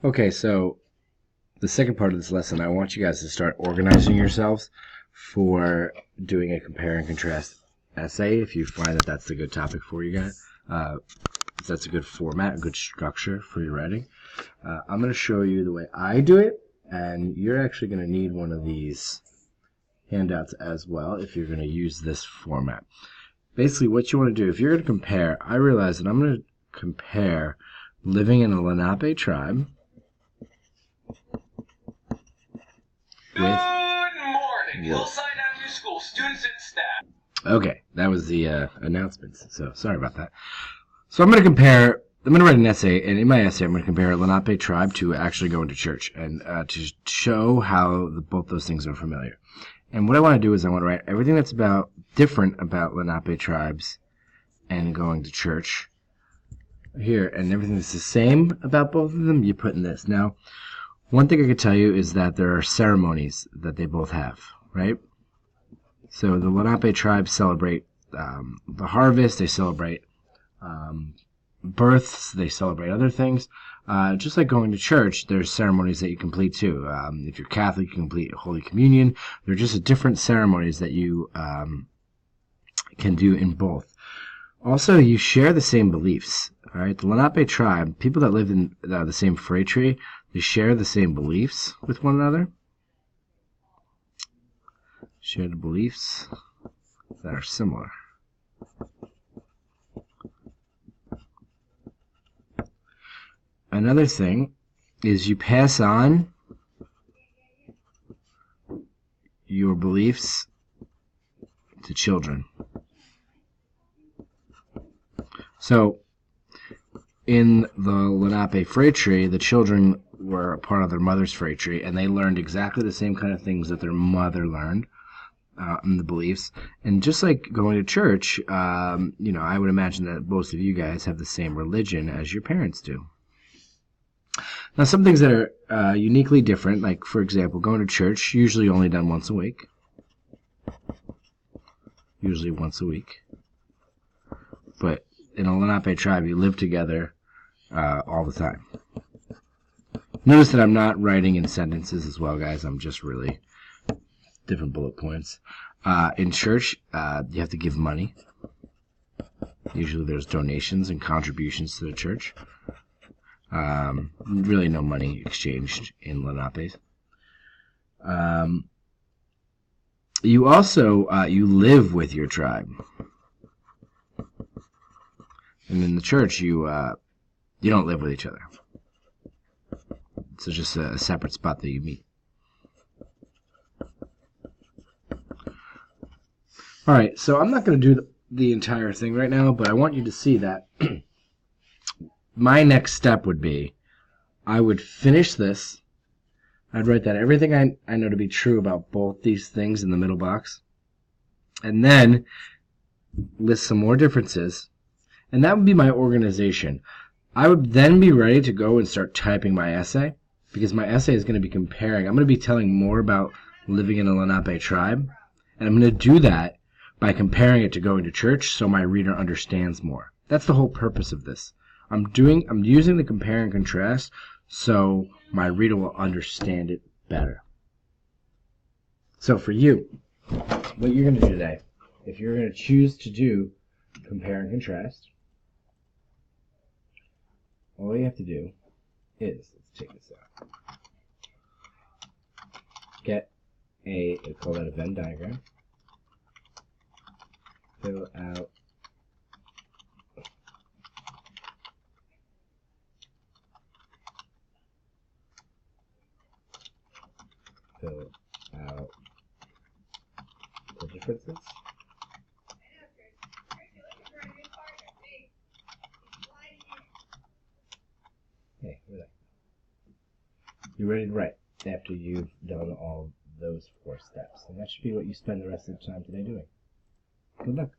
Okay, so the second part of this lesson, I want you guys to start organizing yourselves for doing a compare and contrast essay if you find that that's a good topic for you guys. If that's a good format, a good structure for your writing. I'm going to show you the way I do it, and you're actually going to need one of these handouts as well if you're going to use this format. Basically, what you want to do, if you're going to compare, I realize that I'm going to compare living in a Lenape tribe Good morning, Hillside Avenue School students and staff. Okay, that was the announcements, so sorry about that. So I'm going to write an essay, and in my essay I'm going to compare a Lenape tribe to actually going to church, and to show how both those things are familiar. And what I want to do is I want to write everything that's different about Lenape tribes and going to church here, and everything that's the same about both of them, you put in this. Now, one thing I could tell you is that there are ceremonies that they both have, right? So the Lenape tribes celebrate the harvest, they celebrate births, they celebrate other things. Just like going to church, there's ceremonies that you complete too. If you're Catholic, you complete Holy Communion. They're just different ceremonies that you can do in both. Also, you share the same beliefs. All right, the Lenape tribe, people that live in the same freight tree, they share the same beliefs with one another. Share the beliefs that are similar. Another thing is you pass on your beliefs to children. So, in the Lenape freight tree, the children were a part of their mother's freight tree, and they learned exactly the same kind of things that their mother learned, in the beliefs. And just like going to church, I would imagine that most of you guys have the same religion as your parents do. Now, some things that are uniquely different, like, for example, going to church, usually only done once a week. Usually once a week. But in a Lenape tribe, you live together all the time. Notice that I'm not writing in sentences as well, guys. I'm just really different bullet points. In church, you have to give money. Usually there's donations and contributions to the church. Really no money exchanged in Lenape. You also, you live with your tribe. And in the church, you don't live with each other. It's just a separate spot that you meet. All right, so I'm not going to do the entire thing right now, but I want you to see that my next step would be I would finish this. I'd write that everything I know to be true about both these things in the middle box, and then list some more differences, and that would be my organization. I would then be ready to go and start typing my essay, because my essay is going to be comparing. I'm going to be telling more about living in a Lenape tribe, and I'm going to do that by comparing it to going to church so my reader understands more. That's the whole purpose of this. I'm using the compare and contrast so my reader will understand it better. So for you, what you're going to do today, if you're going to choose to do compare and contrast, all you have to do is, let's take this out, get call that a Venn diagram, fill out the differences. Hey, relax. You're ready to write after you've done all those 4 steps. And that should be what you spend the rest of the time today doing. Good luck.